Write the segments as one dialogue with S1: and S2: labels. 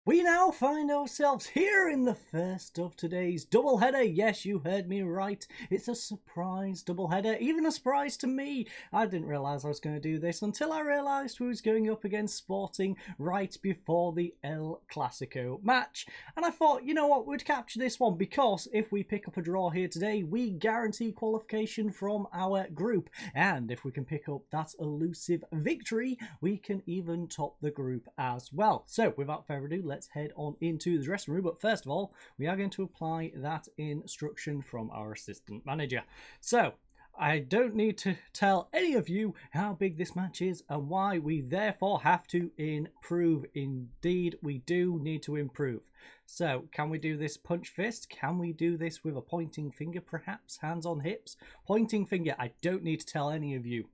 S1: We now find ourselves here in the first of today's doubleheader. Yes, you heard me right. It's a surprise doubleheader, even a surprise to me. I didn't realise I was going to do this until I realised we was going up against Sporting right before the El Clasico match. And I thought, you know what, we'd capture this one because if we pick up a draw here today, we guarantee qualification from our group. And if we can pick up that elusive victory, we can even top the group as well. So without further ado, let's head on into the dressing room. But first of all, we are going to apply that instruction from our assistant manager. So I don't need to tell any of you how big this match is and why we therefore have to improve. Indeed, we do need to improve. So can we do this punch fist? Can we do this with a pointing finger, perhaps? Hands on hips? Pointing finger. I don't need to tell any of you,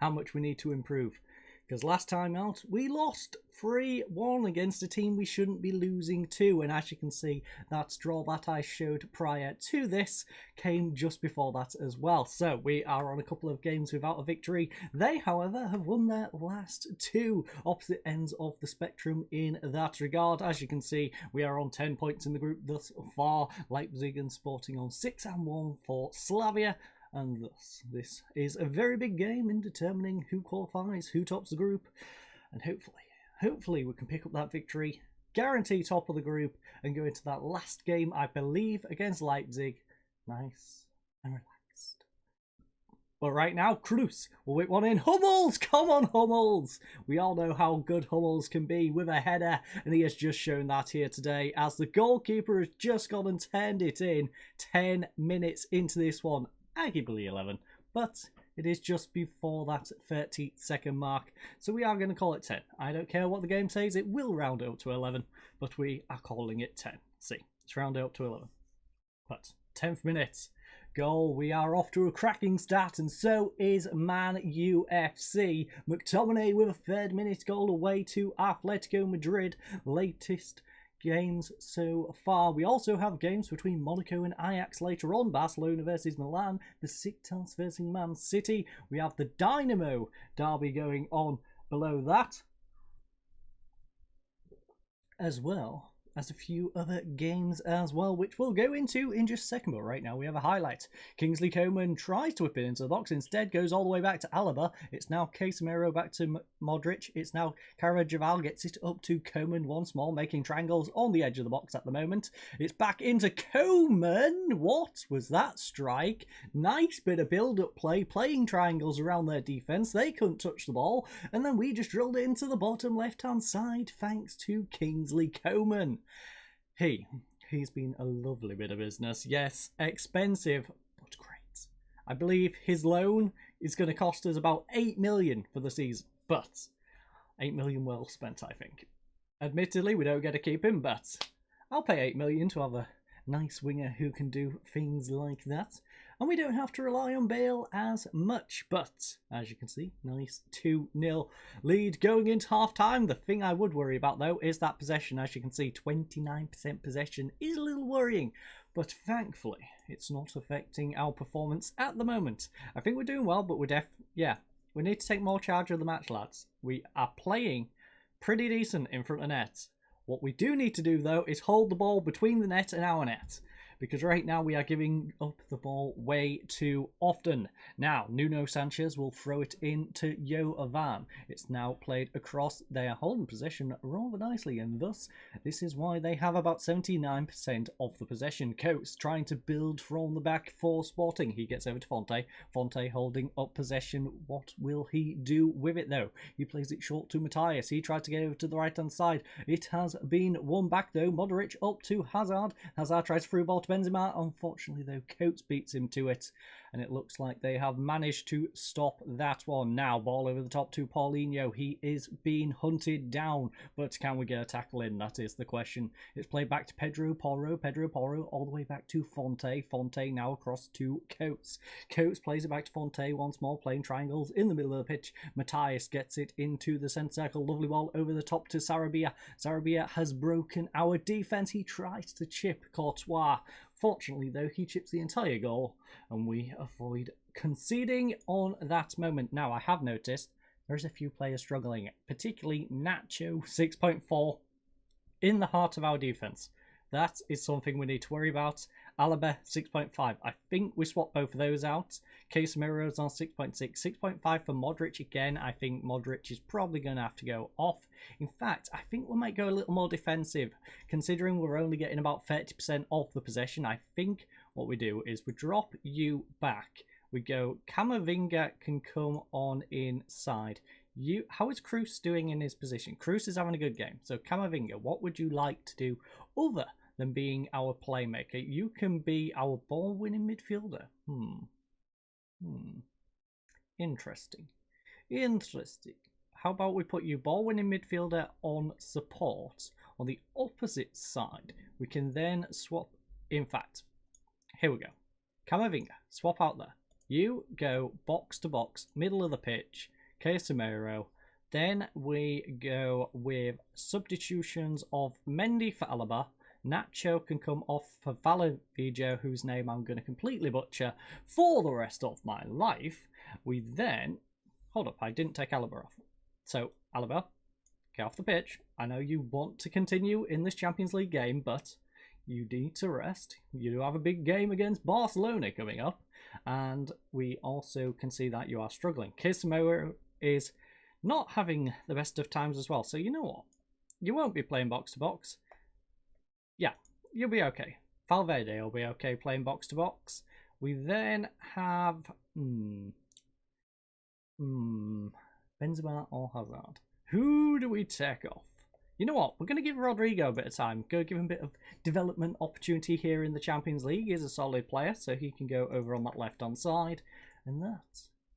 S1: how much we need to improve. Because last time out, we lost 3-1 against a team we shouldn't be losing to. And as you can see, that draw that I showed prior to this came just before that as well. So we are on a couple of games without a victory. They, however, have won their last 2, opposite ends of the spectrum in that regard. As you can see, we are on 10 points in the group thus far. Leipzig and Sporting on 6 and 1 for Slavia. And thus, this is a very big game in determining who qualifies, who tops the group. And hopefully we can pick up that victory, guarantee top of the group, and go into that last game, I believe, against Leipzig. Nice and relaxed. But right now, Tues will whip one in. Hummels! Come on, Hummels! We all know how good Hummels can be with a header, and he has just shown that here today, as the goalkeeper has just gone and turned it in 10 minutes into this one. Arguably 11, but it is just before that 30-second mark, so we are going to call it 10. I don't care what the game says, it will round up to 11, but we are calling it 10. See, it's rounded up to 11. But 10th minute, goal. We are off to a cracking start, and so is Man UFC. McTominay with a 3rd minute goal away to Atletico Madrid. Latest games so far. We also have games between Monaco and Ajax later on. Barcelona versus Milan. Besiktas versus Man City. We have the Dynamo derby going on below that, as well as a few other games as well, which we'll go into in just a second. But right now we have a highlight. Kingsley Coman tries to whip it into the box, instead goes all the way back to Alaba. It's now Casemiro back to Modric. It's now Karajaval, gets it up to Coman once more, making triangles on the edge of the box at the moment. It's back into Coman. What was that strike? Nice bit of build-up play, playing triangles around their defence. They couldn't touch the ball, and then we just drilled it into the bottom left-hand side thanks to Kingsley Coman. He's been a lovely bit of business. Yes, expensive, but great. I believe his loan is going to cost us about 8 million for the season, but 8 million well spent, I think. Admittedly, we don't get to keep him, but I'll pay 8 million to have a nice winger who can do things like that. And we don't have to rely on Bale as much. But, as you can see, nice 2-0 lead going into half-time. The thing I would worry about, though, is that possession. As you can see, 29% possession is a little worrying. But thankfully, it's not affecting our performance at the moment. I think we're doing well, but we need to take more charge of the match, lads. We are playing pretty decent in front of net. What we do need to do, though, is hold the ball between the net and our net, because right now we are giving up the ball way too often. Now, Nuno Sanchez will throw it into Jovan. It's now played across. They are holding possession rather nicely, and thus, this is why they have about 79% of the possession. Coates trying to build from the back for Sporting. He gets over to Fonte. Fonte holding up possession. What will he do with it, though? He plays it short to Matthias. He tried to get over to the right-hand side. It has been won back, though. Modric up to Hazard. Hazard tries to through ball to Benzema. Unfortunately, though, Coates beats him to it, and it looks like they have managed to stop that one. Now, ball over the top to Paulinho. He is being hunted down, but can we get a tackle in? That is the question. It's played back to Pedro Porro. Pedro Porro all the way back to Fonte. Fonte now across to Coates. Coates plays it back to Fonte once more, playing triangles in the middle of the pitch. Matthias gets it into the centre circle. Lovely ball over the top to Sarabia. Sarabia has broken our defence. He tries to chip Courtois. Fortunately, though, he chips the entire goal, and we avoid conceding on that moment. Now, I have noticed there's a few players struggling, particularly Nacho, 6.4. in the heart of our defense. That is something we need to worry about. Alaba 6.5. I think we swap both of those out. Casemiro's on 6.6. 6.5 for Modric again. I think Modric is probably going to have to go off. In fact, I think we might go a little more defensive. Considering we're only getting about 30% of the possession, I think what we do is we drop you back. We go, Camavinga can come on inside. How is Cruz doing in his position? Cruz is having a good game. So Camavinga, what would you like to do other than being our playmaker? You can be our ball-winning midfielder. Interesting. How about we put you ball-winning midfielder on support on the opposite side? We can then swap. In fact, here we go. Camavinga, swap out there. You go box to box, middle of the pitch. Casemiro. Then we go with substitutions of Mendy for Alaba. Nacho can come off for Vallejo, whose name I'm going to completely butcher for the rest of my life. We then... Hold up, I didn't take Alaba off. So, Alaba, get off the pitch. I know you want to continue in this Champions League game, but you need to rest. You do have a big game against Barcelona coming up. And we also can see that you are struggling. Casemiro is not having the best of times as well. So you know what? You won't be playing box to box. Yeah, you'll be okay. Valverde will be okay playing box to box. We then have Benzema or Hazard. Who do we take off? You know what? We're going to give Rodrigo a bit of time. Go give him a bit of development opportunity here in the Champions League. He's a solid player, so he can go over on that left-hand side. And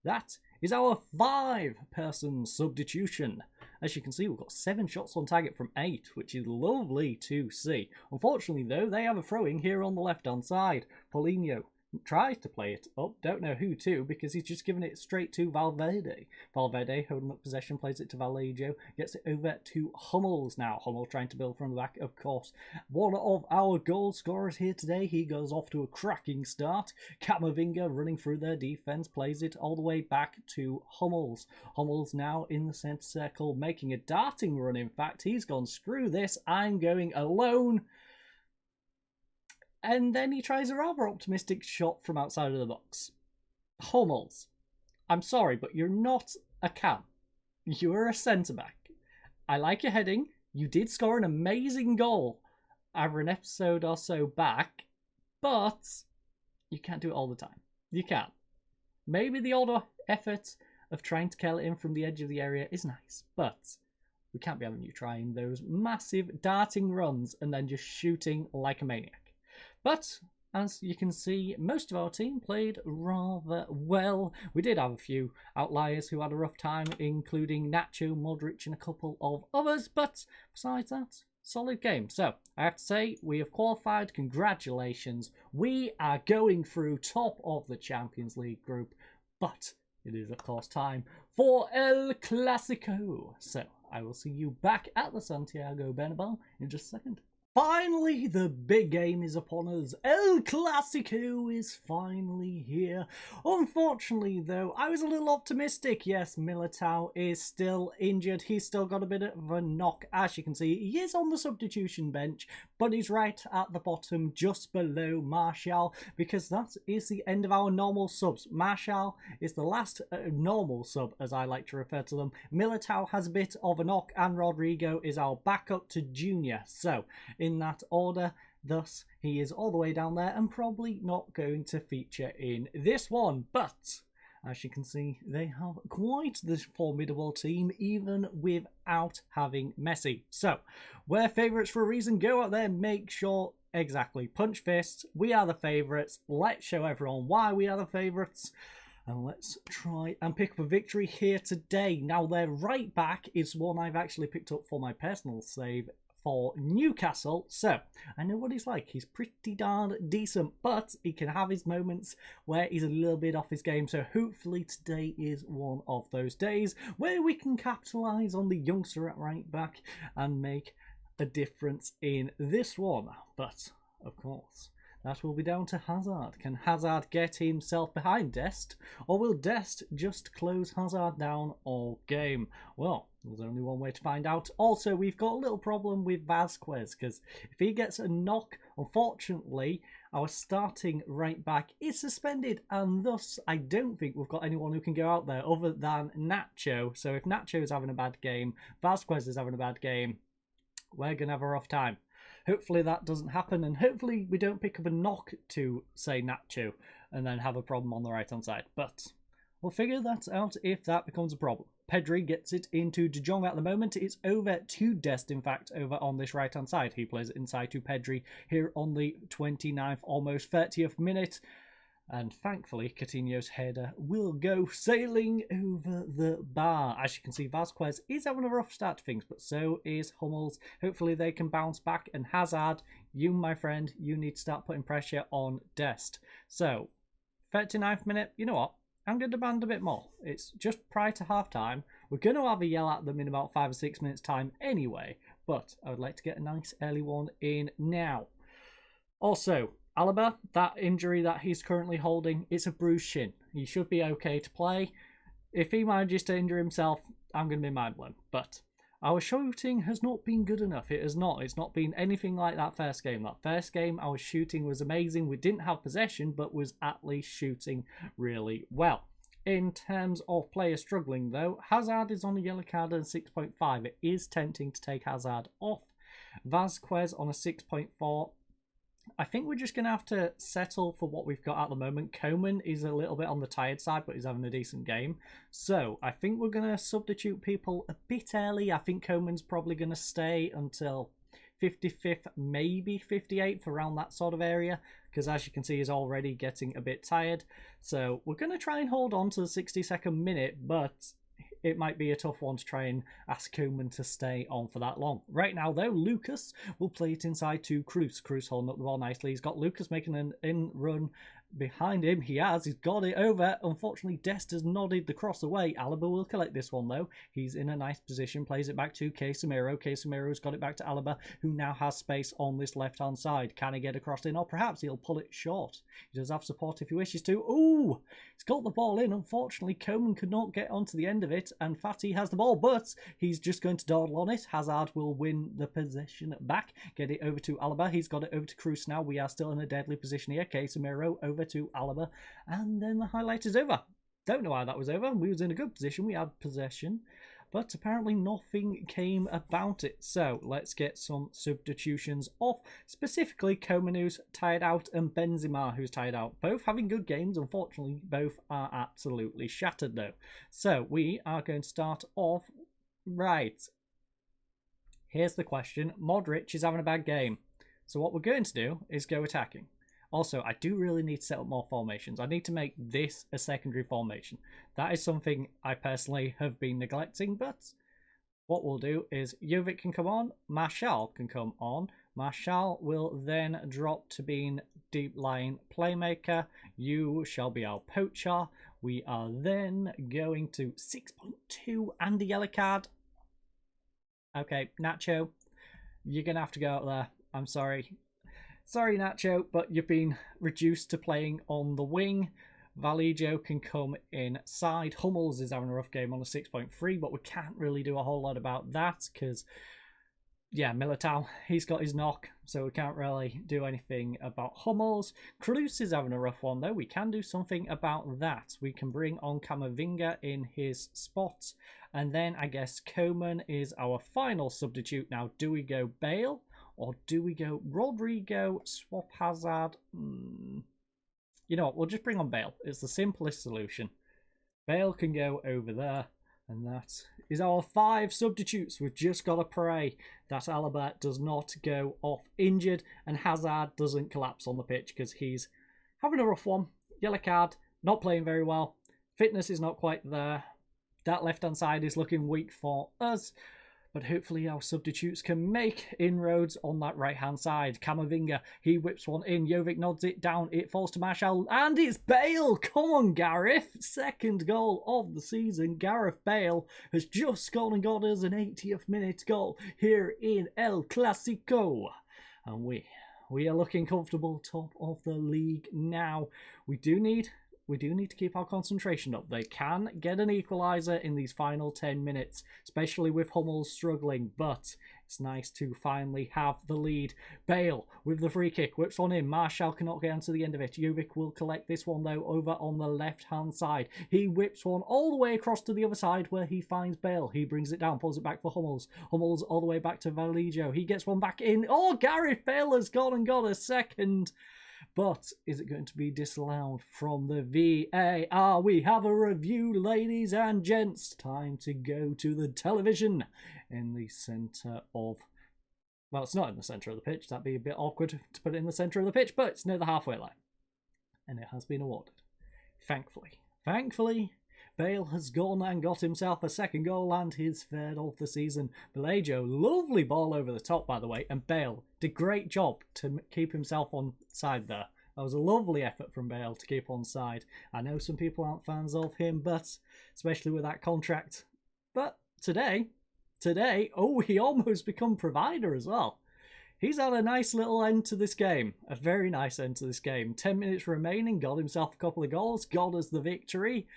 S1: that is our 5-person substitution. As you can see, we've got 7 shots on target from 8, which is lovely to see. Unfortunately, though, they have a throw-in here on the left-hand side. Paulinho tries to play it up, don't know who to, because he's just given it straight to Valverde. Valverde, holding up possession, plays it to Vallejo, gets it over to Hummels now. Hummels trying to build from the back, of course. One of our goal scorers here today, he goes off to a cracking start. Camavinga running through their defence, plays it all the way back to Hummels. Hummels now in the centre circle, making a darting run, in fact. He's gone, screw this, I'm going alone. And then he tries a rather optimistic shot from outside of the box. Hummels, I'm sorry, but you're not a cam. You're a centre-back. I like your heading. You did score an amazing goal over an episode or so back, but you can't do it all the time. You can't. Maybe the odd effort of trying to curl it in from the edge of the area is nice, but we can't be having you trying those massive darting runs and then just shooting like a maniac. But, as you can see, most of our team played rather well. We did have a few outliers who had a rough time, including Nacho, Modric and a couple of others. But, besides that, solid game. So, I have to say, we have qualified. Congratulations. We are going through top of the Champions League group. But, it is, of course, time for El Clasico. So, I will see you back at the Santiago Bernabeu in just a second. Finally, the big game is upon us. El Clasico is finally here. Unfortunately, though, I was a little optimistic. Yes, Militao is still injured. He's still got a bit of a knock. As you can see, he is on the substitution bench, but he's right at the bottom, just below Martial, because that is the end of our normal subs. Martial is the last normal sub, as I like to refer to them. Militao has a bit of a knock, and Rodrigo is our backup to Junior. So, in that order, thus he is all the way down there and probably not going to feature in this one. But as you can see, they have quite the formidable team even without having Messi. So we're favourites for a reason. Go out there, make sure, exactly, punch fists. We are the favourites. Let's show everyone why we are the favourites. And let's try and pick up a victory here today. Now their right back is one I've actually picked up for my personal save for Newcastle, so I know what he's like. He's pretty darn decent, but he can have his moments where he's a little bit off his game, so hopefully today is one of those days where we can capitalise on the youngster at right back and make a difference in this one. But of course, That will be down to Hazard. Can Hazard get himself behind Dest, or will Dest just close Hazard down all game? Well, there's only one way to find out. Also, we've got a little problem with Vasquez, because if he gets a knock, unfortunately, our starting right back is suspended, and thus I don't think we've got anyone who can go out there other than Nacho. So if Nacho is having a bad game, Vasquez is having a bad game, we're going to have a rough time. Hopefully that doesn't happen, and hopefully we don't pick up a knock to, say, Nacho, and then have a problem on the right-hand side. But we'll figure that out if that becomes a problem. Pedri gets it into De Jong at the moment. It's over to Dest, in fact, over on this right-hand side. He plays it inside to Pedri here on the 29th, almost 30th minute. And thankfully, Coutinho's header will go sailing over the bar. As you can see, Vasquez is having a rough start to things, but so is Hummels. Hopefully they can bounce back. And Hazard, you, my friend, you need to start putting pressure on Dest. So, 39th minute, you know what? I'm going to demand a bit more. It's just prior to half-time. We're going to have a yell at them in about 5 or 6 minutes' time anyway, but I would like to get a nice early one in now. Also, Alaba, that injury that he's currently holding, it's a bruised shin. He should be okay to play. If he manages to injure himself, I'm going to be mind blown. But our shooting has not been good enough. It has not. It's not been anything like that first game. That first game, our shooting was amazing. We didn't have possession, but was at least shooting really well. In terms of players struggling, though, Hazard is on a yellow card and 6.5. It is tempting to take Hazard off. Vasquez on a 6.4. I think we're just going to have to settle for what we've got at the moment. Coman is a little bit on the tired side, but he's having a decent game. So I think we're going to substitute people a bit early. I think Coman's probably going to stay until 55th, maybe 58th, around that sort of area. Because as you can see, he's already getting a bit tired. So we're going to try and hold on to the 62nd minute, but it might be a tough one to try and ask Koeman to stay on for that long. Right now, though, Lucas will play it inside to Cruz. Cruz holding up the ball nicely. He's got Lucas making an in run behind him. He's got it over. Unfortunately, Dest has nodded the cross away. Alaba will collect this one, though. He's in a nice position. Plays it back to Casemiro. Casemiro's got it back to Alaba, who now has space on this left-hand side. Can he get across in? Or perhaps he'll pull it short. He does have support if he wishes to. Ooh! He's got the ball in. Unfortunately, Koeman could not get onto the end of it, and Fati has the ball, but he's just going to dawdle on it. Hazard will win the possession back. Get it over to Alaba. He's got it over to Cruz now. We are still in a deadly position here. Casemiro over to Alaba, and then the highlight is over. Don't know why that was over. We was in a good position. We had possession, but apparently nothing came about it. So let's get some substitutions off. Specifically, Koeman, who's tired out, and Benzema, who's tired out. Both having good games. Unfortunately, both are absolutely shattered, though. So we are going to start off right. Here's the question. Modric is having a bad game. So what we're going to do is go attacking. Also, I do really need to set up more formations. I need to make this a secondary formation. That is something I personally have been neglecting, but what we'll do is Jovic can come on, Martial can come on. Martial will then drop to being deep line playmaker. You shall be our poacher. We are then going to 6.2 and a yellow card. Okay, Nacho, you're going to have to go out there. I'm sorry. Sorry, Nacho, but you've been reduced to playing on the wing. Valijo can come inside. Hummels is having a rough game on a 6.3, but we can't really do a whole lot about that because, yeah, Militao, he's got his knock, so we can't really do anything about Hummels. Cruz is having a rough one, though. We can do something about that. We can bring on Camavinga in his spot, and then I guess Koeman is our final substitute. Now, do we go Bale? Or do we go Rodrigo, swap Hazard? You know what, we'll just bring on Bale. It's the simplest solution. Bale can go over there. And that is our 5 substitutes. We've just got to pray that Alaba does not go off injured and Hazard doesn't collapse on the pitch because he's having a rough one. Yellow card, not playing very well. Fitness is not quite there. That left-hand side is looking weak for us. But hopefully our substitutes can make inroads on that right-hand side. Camavinga, he whips one in. Jovic nods it down. It falls to Martial. And it's Bale. Come on, Gareth. Second goal of the season. Gareth Bale has just scored and got us an 80th minute goal here in El Clasico. And we We are looking comfortable top of the league now. We do need to keep our concentration up. They can get an equaliser in these final 10 minutes, especially with Hummels struggling, but it's nice to finally have the lead. Bale with the free kick, whips on in. Martial cannot get onto the end of it. Jovic will collect this one though over on the left-hand side. He whips one all the way across to the other side where he finds Bale. He brings it down, pulls it back for Hummels. Hummels all the way back to Valijo. He gets one back in. Oh, Gareth Bale has gone and got a second. But is it going to be disallowed from the VAR? We have a review, ladies and gents. Time to go to the television in the centre of... Well, it's not in the centre of the pitch. That'd be a bit awkward to put it in the centre of the pitch, but it's near the halfway line. And it has been awarded. Thankfully, Bale has gone and got himself a second goal and his third of the season. Valejo, lovely ball over the top, by the way, and Bale did a great job to keep himself on side there. That was a lovely effort from Bale to keep on side. I know some people aren't fans of him, but especially with that contract. But today, oh, he almost become provider as well. He's had a nice little end to this game. A very nice end to this game. 10 minutes remaining, got himself a couple of goals, got us the victory.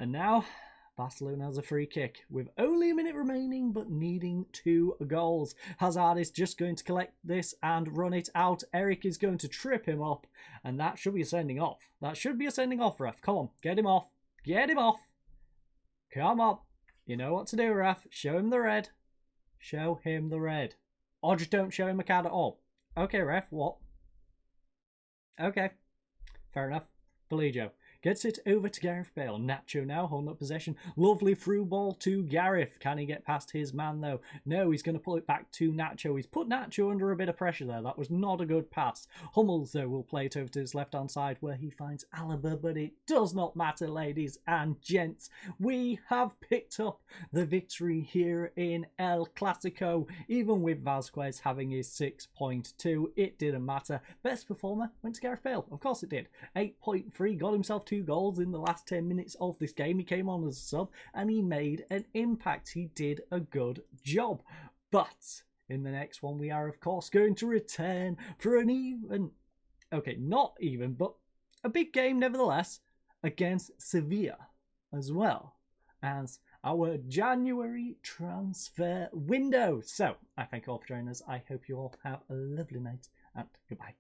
S1: And now, Barcelona has a free kick with only a minute remaining, but needing 2 goals. Hazard is just going to collect this and run it out. Eric is going to trip him up, and that should be a sending off. That should be a sending off, ref. Come on, get him off. Get him off. Come on. You know what to do, ref. Show him the red. Show him the red. Or just don't show him a card at all. Okay, ref, what? Okay, fair enough. Valijo gets it over to Gareth Bale. Nacho now holding up possession. Lovely through ball to Gareth. Can he get past his man though? No, he's going to pull it back to Nacho. He's put Nacho under a bit of pressure there. That was not a good pass. Hummels though will play it over to his left hand side where he finds Alaba, but it does not matter, ladies and gents. We have picked up the victory here in El Clasico. Even with Vazquez having his 6.2, it didn't matter. Best performer went to Gareth Bale. Of course it did. 8.3, got himself 2 goals in the last 10 minutes of this game. He came on as a sub and he made an impact. He did a good job. But in the next one, we are, of course, going to return for an even... Okay, not even, but a big game nevertheless against Sevilla as well as our January transfer window. So, I thank you all for joining us. I hope you all have a lovely night and goodbye.